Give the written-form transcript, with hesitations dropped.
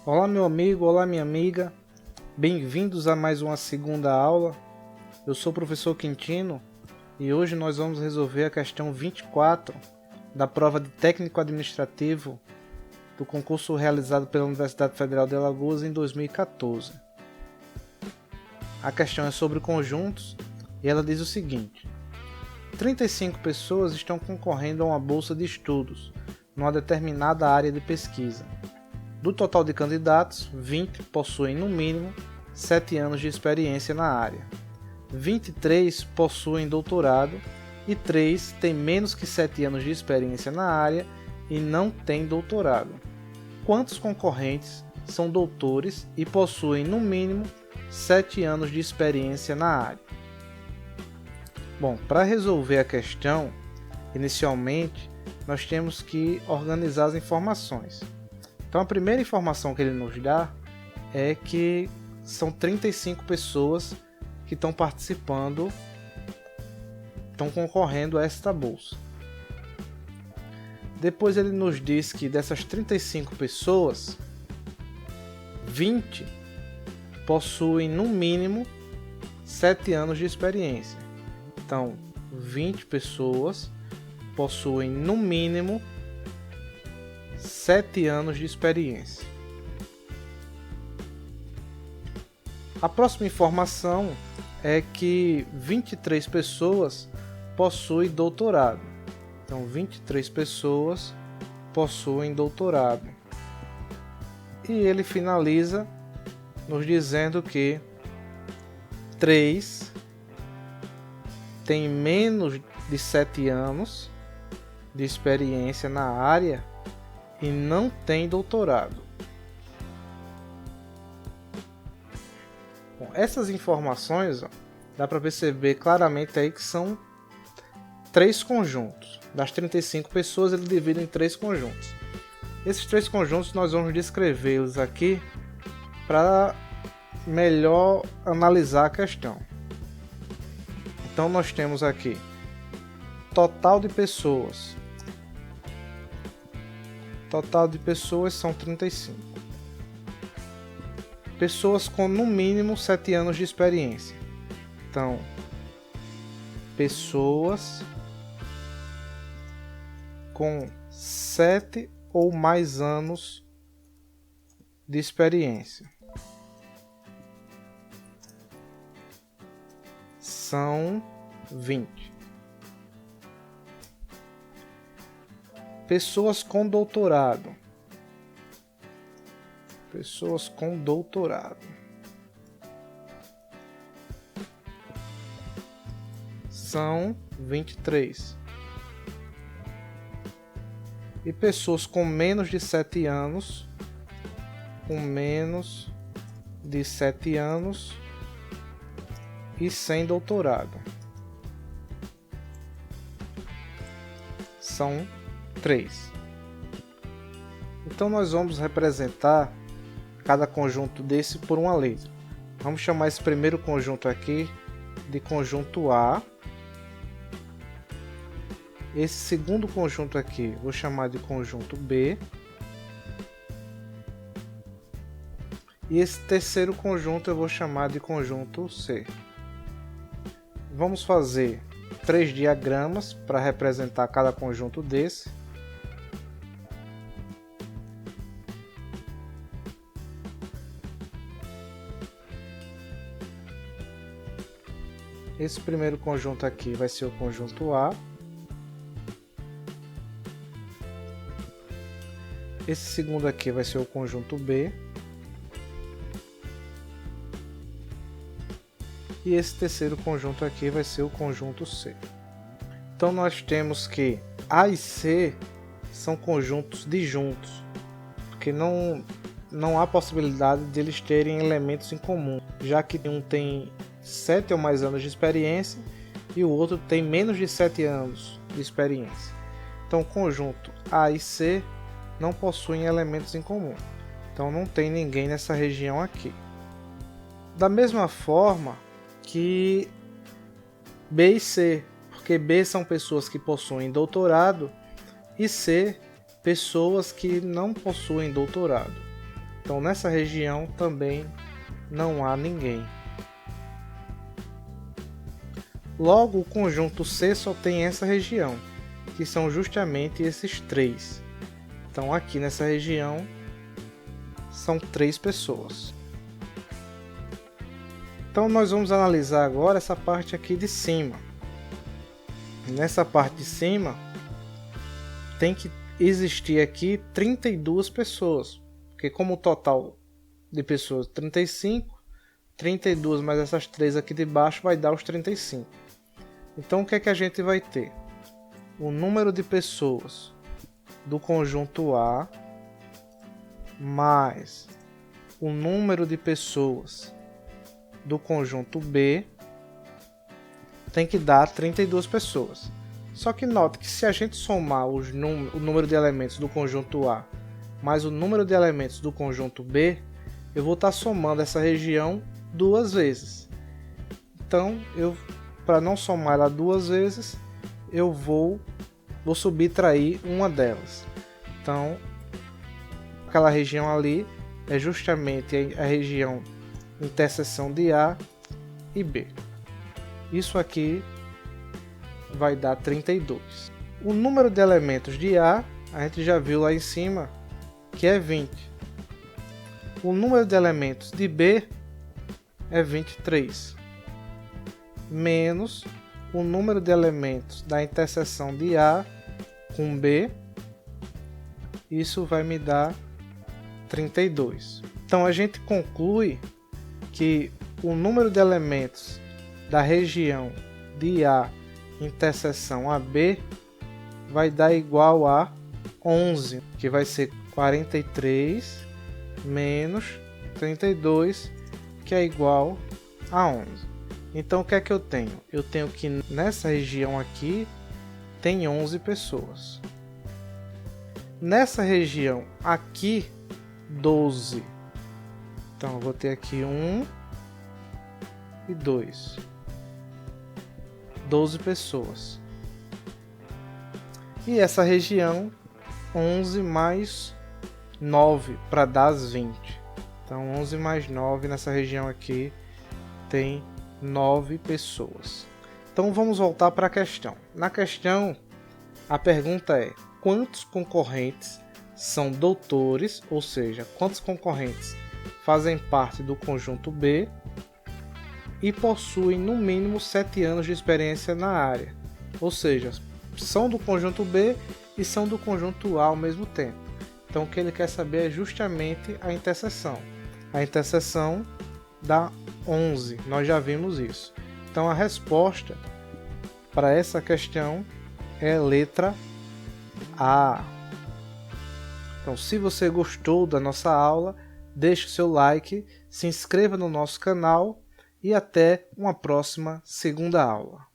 Olá meu amigo, olá minha amiga, bem-vindos a mais uma segunda aula. Eu sou o professor Quintino e hoje nós vamos resolver a questão 24 da prova de técnico administrativo do concurso realizado pela Universidade Federal de Alagoas em 2014. A questão é sobre conjuntos e ela diz o seguinte: 35 pessoas estão concorrendo a uma bolsa de estudos numa determinada área de pesquisa. Do total de candidatos, 20 possuem no mínimo 7 anos de experiência na área. 23 possuem doutorado e 3 têm menos que 7 anos de experiência na área e não têm doutorado. Quantos concorrentes são doutores e possuem no mínimo 7 anos de experiência na área? Bom, para resolver a questão, inicialmente, nós temos que organizar as informações. Então a primeira informação que ele nos dá é que são 35 pessoas que estão participando, estão concorrendo a esta bolsa. Depois ele nos diz que dessas 35 pessoas, 20 possuem no mínimo 7 anos de experiência. Então, 20 pessoas possuem no mínimo 7 anos de experiência. A próxima informação é que 23 pessoas possuem doutorado. Então, 23 pessoas possuem doutorado. E ele finaliza nos dizendo que 3 têm menos de 7 anos de experiência na área e não tem doutorado. Bom, essas informações dá para perceber claramente aí que são 3 conjuntos. Das 35 pessoas ele divide em 3 conjuntos. Esses 3 conjuntos nós vamos descrevê-los aqui para melhor analisar a questão. Então nós temos aqui total de pessoas. Total de pessoas são 35. Pessoas com no mínimo 7 anos de experiência. Então, pessoas com 7 ou mais anos de experiência. São 20. Pessoas com doutorado. Pessoas com doutorado. São 23. E pessoas com menos de 7 anos. Com menos de 7 anos e sem doutorado. São 3. Então nós vamos representar cada conjunto desse por uma letra. Vamos chamar esse primeiro conjunto aqui de conjunto A. Esse segundo conjunto aqui vou chamar de conjunto B. E esse terceiro conjunto eu vou chamar de conjunto C. Vamos fazer 3 diagramas para representar cada conjunto desse. Esse primeiro conjunto aqui vai ser o conjunto A. Esse segundo aqui vai ser o conjunto B. E esse terceiro conjunto aqui vai ser o conjunto C. Então nós temos que A e C são conjuntos disjuntos, porque não há possibilidade de eles terem elementos em comum, já que um tem 7 ou mais anos de experiência e o outro tem menos de 7 anos de experiência. Então o conjunto A e C não possuem elementos em comum. Então não tem ninguém nessa região aqui. Da mesma forma que B e C, porque B são pessoas que possuem doutorado e C, pessoas que não possuem doutorado. Então nessa região também não há ninguém. Logo, o conjunto C só tem essa região, que são justamente esses 3. Então aqui nessa região são 3 pessoas. Então nós vamos analisar agora essa parte aqui de cima. Nessa parte de cima tem que existir aqui 32 pessoas, porque como o total de pessoas 35, 32 mais essas 3 aqui de baixo vai dar os 35. Então o que é que a gente vai ter? O número de pessoas do conjunto A mais o número de pessoas do conjunto B tem que dar 32 pessoas. Só que note que se a gente somar o número de elementos do conjunto A mais o número de elementos do conjunto B, eu vou estar somando essa região 2 vezes. Então, para não somar ela 2 vezes, eu vou subtrair uma delas. Então, aquela região ali é justamente a região interseção de A e B. Isso aqui vai dar 32. O número de elementos de A, a gente já viu lá em cima, que é 20. O número de elementos de B é 23. Menos o número de elementos da interseção de A com B, isso vai me dar 32. Então a gente conclui que o número de elementos da região de A interseção a B vai dar igual a 11, que vai ser 43 menos 32, que é igual a 11. Então o que é que eu tenho? Eu tenho que nessa região aqui tem 11 pessoas. Nessa região aqui, 12. Então eu vou ter aqui 1 e 2. 12 pessoas. E essa região, 11 mais 9 para dar as 20. Então 11 mais 9 nessa região aqui tem 9 pessoas. Então vamos voltar para a questão. Na questão, a pergunta é: quantos concorrentes são doutores, ou seja, quantos concorrentes fazem parte do conjunto B e possuem no mínimo 7 anos de experiência na área, ou seja, são do conjunto B e são do conjunto A ao mesmo tempo. Então o que ele quer saber é justamente a interseção. A interseção dá 11, nós já vimos isso. Então a resposta para essa questão é letra A. Então se você gostou da nossa aula, deixe o seu like, se inscreva no nosso canal e até uma próxima segunda aula.